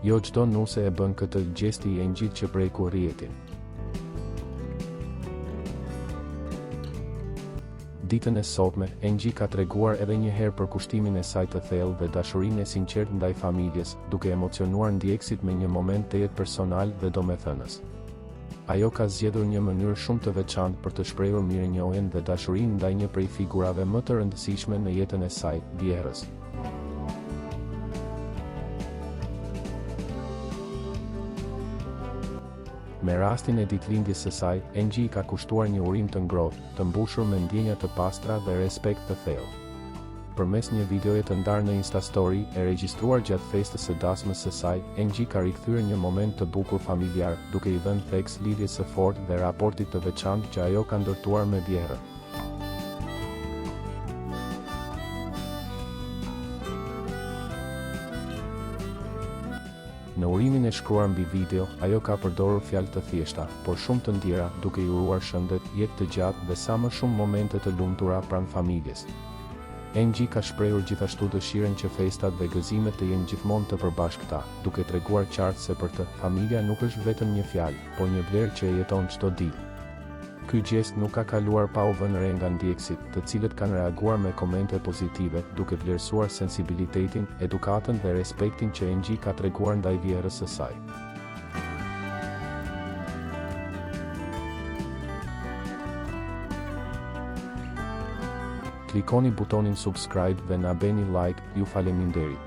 Jo çdo nuse e bën këtë gjesti i Engjit që preku rrjetin. Ditën e sotme, Engji ka treguar edhe një herë për kushtimin e saj të thellë dhe dashurinë e sinqertë ndaj familjes, duke emocionuar ndjekësit me një moment të jetë personal dhe domethënës. Ajo ka zgjedhur një mënyrë shumë të veçantë për të shprehur mirënjohjen dhe dashurinë ndaj një prej figurave më të rëndësishme në jetën e saj, vjerrës. Me rastin e ditëlindjes së saj, Engji ka kushtuar një urim të ngrohtë, të mbushur me ndjenja të pastra dhe respekt të thellë. Përmes një videoje të ndarë në Instastory, e regjistruar gjatë festës së dasmës së saj, Engji ka rikthyer një moment të bukur familjar, duke i dhënë theks lidhjes së fortë dhe raportit të veçantë që ajo ka ndërtuar me vjerrën. Në urimin e shkruar mbi video, ajo ka përdorur fjalë të thjeshta, por shumë të ndjera, duke i uruar shëndet, jetë të gjatë dhe sa më shumë momente të lumtura pranë familjes. Engji ka shprehur gjithashtu dëshirën që festat dhe gëzimet të jenë gjithmonë të përbashkëta, duke treguar qartë se për të, familja nuk është vetëm një fjalë, por një vlerë që e jeton çdo ditë. Ky gjest nuk ka kaluar pa u vënë re nga ndjekësit, të cilët kanë reaguar me komente pozitive, duke vlerësuar sensibilitetin, edukatën dhe respektin që Engji ka treguar ndaj vjerrës së saj. Klikoni butonin subscribe dhe na bëni like, ju faleminderit.